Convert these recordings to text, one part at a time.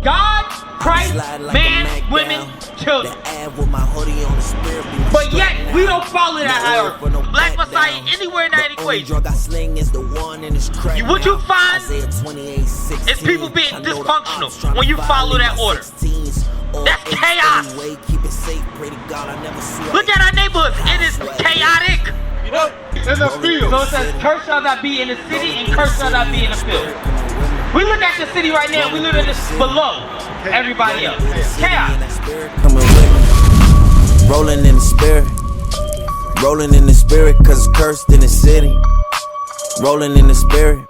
God, Christ, man, women, children. But yet, we don't follow that hierarchy. Black Messiah anywhere in that equation. What you find is people being dysfunctional when you follow that order. That's chaos. Look at our neighborhoods. It is chaotic. In the field. So it says, curse shall not be in the city and curse shall not be in the field. We look at the city right now, we live in this below everybody else. Chaos. Rolling in the spirit. Rolling in the spirit, cause it's cursed in the city. Rolling in the spirit.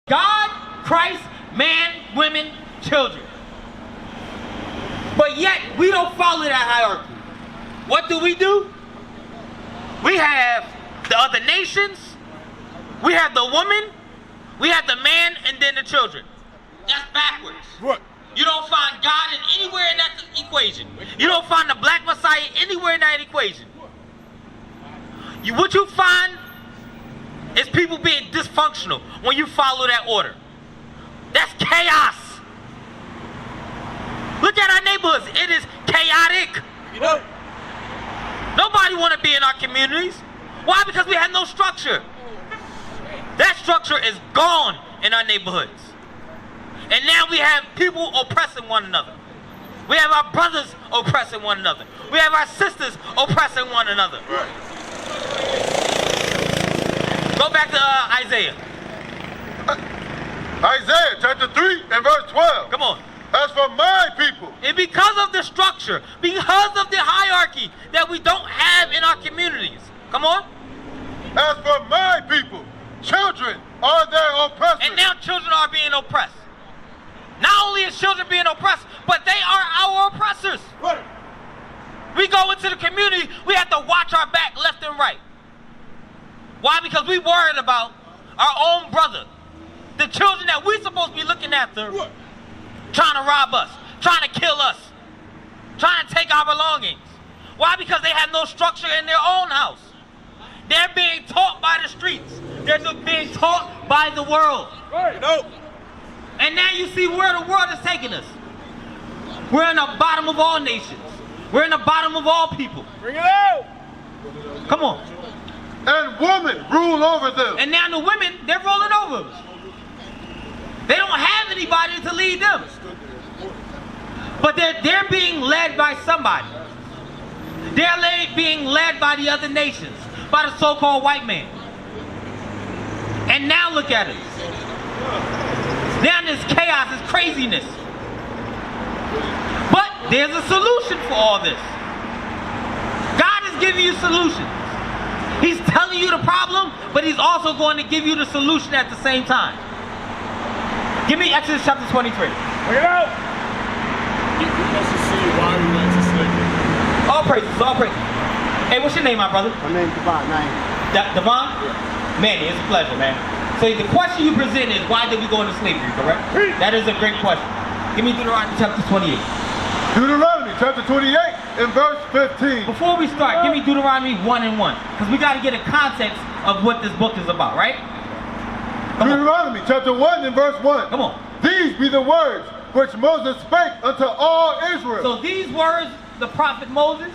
God, Christ, man, women, children. But yet, we don't follow that hierarchy. What do? We have the other nations, we have the woman, we have the man, and then the children. That's backwards. What? You don't find God anywhere in that equation. You don't find the Black Messiah anywhere in that equation. What you find is people being dysfunctional when you follow that order. That's chaos. Look at our neighborhoods. It is chaotic. Nobody want to be in our communities. Why? Because we have no structure. That structure is gone in our neighborhoods. And now we have people oppressing one another. We have our brothers oppressing one another. We have our sisters oppressing one another. Go back to Isaiah. Isaiah chapter 3 and verse 12. Come on. As for my people. And because of the structure, because of the hierarchy that we don't have in our communities. Come on. As for my people, children are their oppressors. And now children are being oppressed. Not only is children being oppressed, but they are our oppressors. Right. We go into the community, we have to watch our back left and right. Why? Because we worried about our own brother. The children that we're supposed to be looking after, What? trying to rob us, trying to kill us, trying to take our belongings. Why? Because they have no structure in their own house. They're being taught by the streets. They're being taught by the world. Right. And now you see where the world is taking us. We're in the bottom of all nations. We're in the bottom of all people. Bring it out. Come on. And women rule over them. And now the women, they're rolling over us. They don't have anybody to lead them. But they're being led by somebody. They're being led by the other nations, by the so-called white man. And now look at us. Now there's chaos, there's craziness. But there's a solution for all this. God is giving you solutions. He's telling you the problem, but he's also going to give you the solution at the same time. Give me Exodus chapter 23. Bring it out. He wants to see why we went to slavery. All praises, all praises. Hey, what's your name, my brother? My name's Devon. Devon? Yeah. Manny, it's a pleasure, man. So the question you present is, why did we go into slavery, correct? That is a great question. Give me Deuteronomy chapter 28. Deuteronomy chapter 28 and verse 15. Before we start, give me Deuteronomy 1 and 1. Because we got to get a context of what this book is about, right? Deuteronomy chapter 1 and verse 1. Come on. These be the words which Moses spake unto all Israel. So these words, the prophet Moses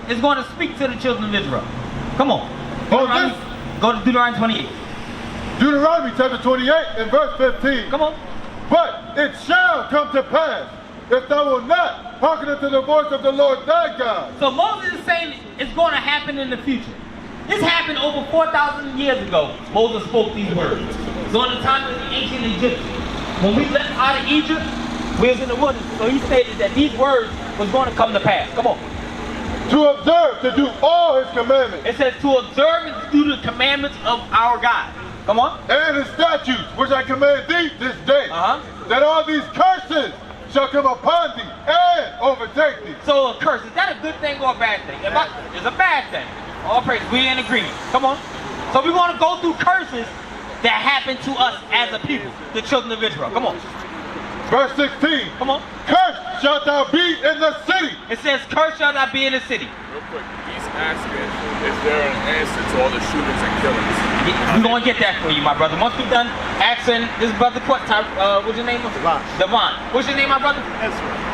is going to speak to the children of Israel. Come on. Go to Deuteronomy 28. Deuteronomy chapter 28 and verse 15. Come on. But it shall come to pass, if thou wilt not hearken unto the voice of the Lord thy God. So Moses is saying it's going to happen in the future. This happened over 4,000 years ago. Moses spoke these words. During the time of the ancient Egyptians. When we left out of Egypt, we was in the wilderness. So he stated that these words was going to come to pass. Come on. To observe, to do all his commandments. It says to observe and to do the commandments of our God. Come on. And his statutes, which I command thee this day. That all these curses shall come upon thee and overtake thee. So a curse, is that a good thing or a bad thing? It's a bad thing. All praise, we in agreement. Come on. So we're going to go through curses that happened to us as a people, the children of Israel. Come on. Verse 16. Come on. Cursed shalt thou be in the city. It says, cursed shall not be in the city. Real quick, he's asking, is there an answer to all the shootings and killings? We're going to get that for you, my brother. Once we're done asking this brother, what's your name? Devon. What's your name, my brother?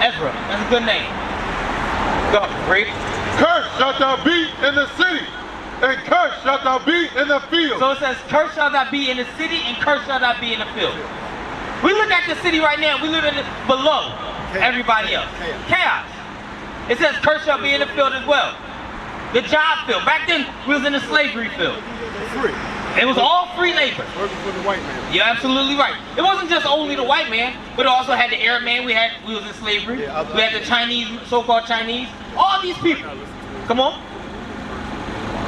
Ezra. That's a good name. Go, read. Cursed shalt thou be in the city, and cursed shalt thou be in the field. So it says, cursed shall not be in the city, and cursed shall not be in the field. We look at the city right now, we live in it below everybody else. Chaos. It says, cursed shall be in the field as well. The job field. Back then, we was in the slavery field. Free. It was all free labor. Working for the white man. You're absolutely right. It wasn't just only the white man, but it also had the Arab man. We was in slavery. We had the Chinese, so-called Chinese. All these people. Come on.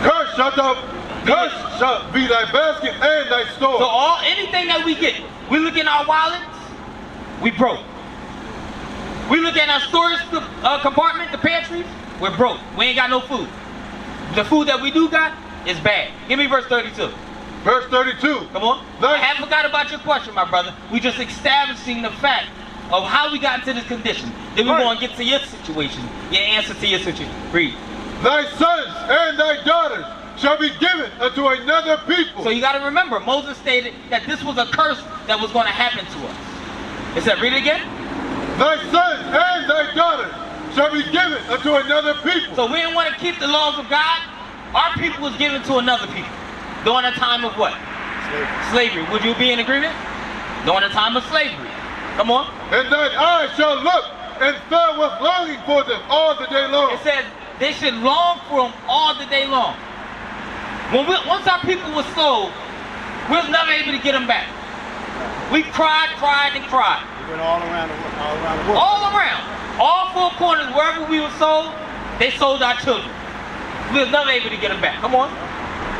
Cursed shall be thy basket and thy store. So anything that we get, we look in our wallets, we broke. We look at our storage compartment, the pantries, we're broke. We ain't got no food. The food that we do got is bad. Give me verse 32. Verse 32. Come on. I haven't forgot about your question, my brother. We just establishing the fact of how we got into this condition. Then we're going to get to your situation, your answer to your situation. Read. Thy sons and thy daughters shall be given unto another people. So you got to remember, Moses stated that this was a curse that was going to happen to us. It said, read it again. Thy sons and thy daughters shall be given unto another people. So we didn't want to keep the laws of God. Our people was given to another people. During a time of what? Slavery. Would you be in agreement? During a time of slavery. Come on. And thine eyes shall look and fare with longing for them all the day long. It says they should long for them all the day long. Once our people were sold, we was never able to get them back. We cried, and cried. We went all around the world. All around. All four corners, wherever we were sold, they sold our children. We was never able to get them back. Come on.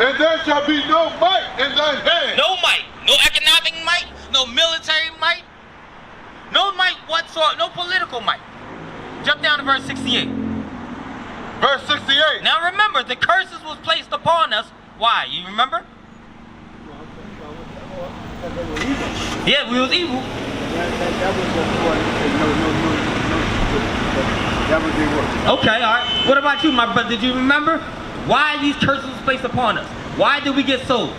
And there shall be no might in thine hand. No might. No economic might. No military might. No might whatsoever. No political might. Jump down to verse 68. Verse 68. Now remember, the curses was placed upon us. Why? You remember? Yeah, we was evil. That was their work. Okay, all right. What about you, my brother? Did you remember why these curses was placed upon us? Why did we get sold?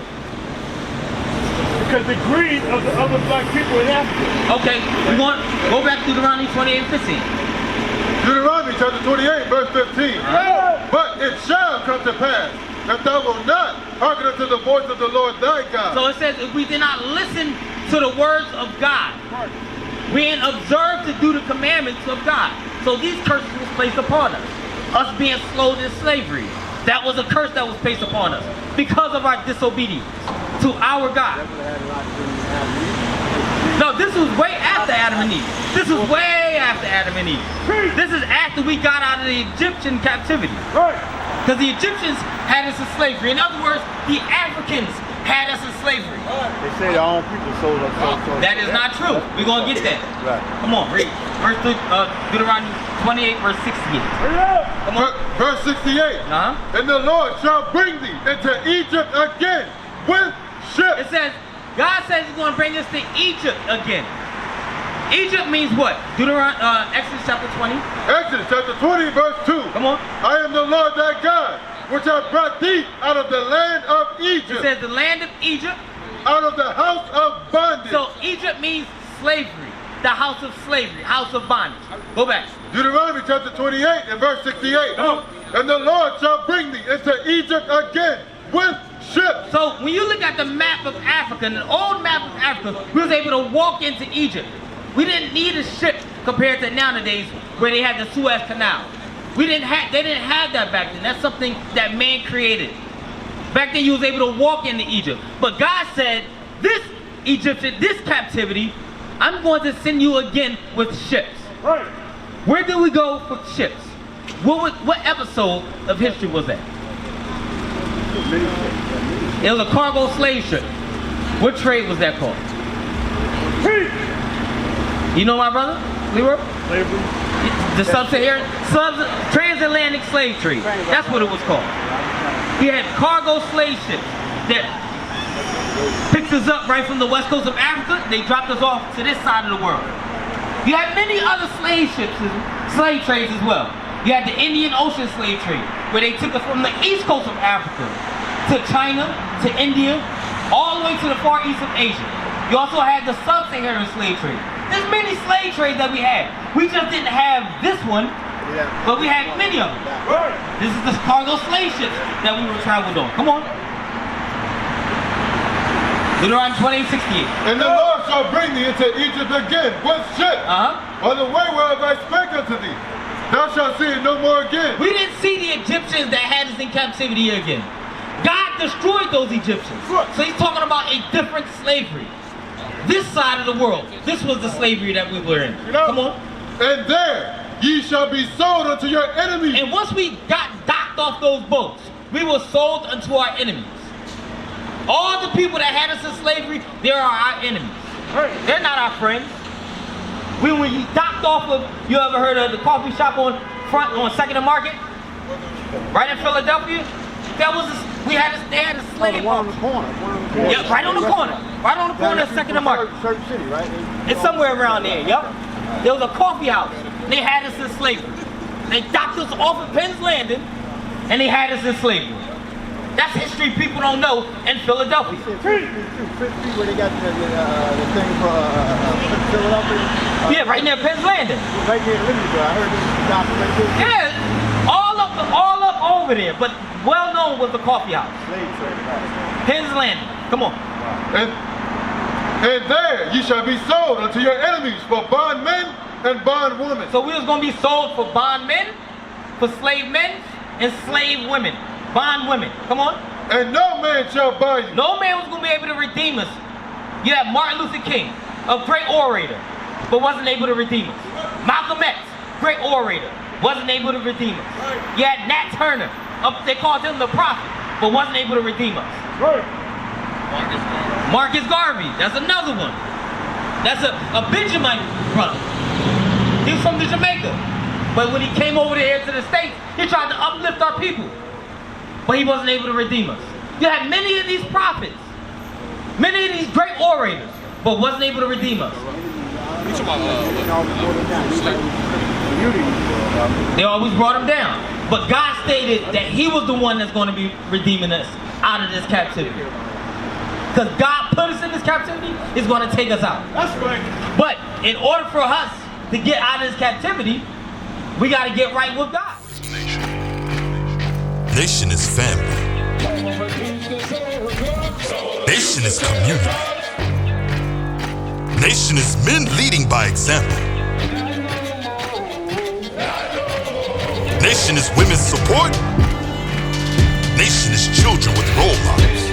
Because the greed of the other black people in Africa. Okay, we're going to go back to Deuteronomy 28 and 15. Deuteronomy chapter 28, verse 15. But it shall come to pass that thou wilt not hearken unto the voice of the Lord thy God. So it says, if we did not listen to the words of God, we didn't observe to do the commandments of God. So these curses was placed upon us. Us being sold in slavery. That was a curse that was placed upon us because of our disobedience to our God. No, this was way after Adam and Eve. This was way after Adam and Eve. This is after we got out of the Egyptian captivity. Because the Egyptians had us in slavery. In other words, the Africans had us in slavery. They say their own people sold us. That is not true. We're going to get that. Right. Come on, read. Deuteronomy 28, verse 68. Come on. Verse 68. And the Lord shall bring thee into Egypt again with ships. It says, God says he's going to bring us to Egypt again. Egypt means what? Exodus chapter 20. Exodus chapter 20, verse 2. Come on. I am the Lord thy God, which hath brought thee out of the land of Egypt. It says the land of Egypt. Out of the house of bondage. So Egypt means slavery. The house of slavery, house of bondage. Go back. Deuteronomy chapter 28 and verse 68. And the Lord shall bring thee into Egypt again with ships. So when you look at the map of Africa, the old map of Africa, we was able to walk into Egypt. We didn't need a ship compared to nowadays where they had the Suez Canal. They didn't have that back then. That's something that man created. Back then you was able to walk into Egypt. But God said, this captivity, I'm going to send you again with ships. Right. Where did we go for ships? What episode of history was that? It was a cargo slave ship. What trade was that called? You know my brother, Leroy? Slavery. The sub-Saharan, transatlantic slave trade. That's what it was called. We had cargo slave ships that pick picked us up right from the west coast of Africa. They dropped us off to this side of the world. You had many other slave ships, slave trades as well. You had the Indian Ocean slave trade, where they took us from the east coast of Africa to China, to India, all the way to the far east of Asia. You also had the sub-Saharan slave trade. There's many slave trades that we had. We just didn't have this one, but we had many of them. This is the cargo slave ships that we were traveled on. Come on. Deuteronomy 28:68. And the Lord shall bring thee into Egypt again with ships, on the way whereof I spake unto thee. Thou shalt see it no more again. We didn't see the Egyptians that had us in captivity again. God destroyed those Egyptians. So he's talking about a different slavery. This side of the world, this was the slavery that we were in. Come on. And there ye shall be sold unto your enemies. And once we got docked off those boats, we were sold unto our enemies. All the people that had us in slavery, they are our enemies. They're not our friends. When we docked off of, you ever heard of the coffee shop on 2nd and Market? Right in Philadelphia? That was, they had a slave. One on the corner. Yeah, right on the corner. Right on the corner of 2nd and Market. Church City, right? It's somewhere around there, yep. There was a coffee house. They had us in slavery. They docked us off of Penn's Landing, and they had us in slavery. That's history people don't know in Philadelphia. 50 where they got the thing for Philadelphia. Yeah, right near Penn's Landing. Right near Libertyville. I heard this documentary. Yeah, all up over there, but well known was the coffee house. Slave trade, right? Penn's Landing. Come on. And there ye shall be sold unto your enemies for bondmen and bondwomen. So we was going to be sold for bondmen, for slave men, and slave women. Bond women. Come on. And no man shall buy you. No man was going to be able to redeem us. You have Martin Luther King, a great orator, but wasn't able to redeem us. Malcolm X, great orator, wasn't able to redeem us. You had Nat Turner, they called him the prophet, but wasn't able to redeem us. Marcus Garvey, that's another one. That's a Benjamin brother. He was from Jamaica. But when he came over here to the States, he tried to uplift our people. But he wasn't able to redeem us. You had many of these prophets, many of these great orators, but wasn't able to redeem us. They always brought him down. But God stated that he was the one that's going to be redeeming us out of this captivity. Because God put us in this captivity, is going to take us out. That's right. But in order for us to get out of this captivity, we got to get right with God. Nation is family. Nation is community. Nation is men leading by example. Nation is women's support. Nation is children with role models.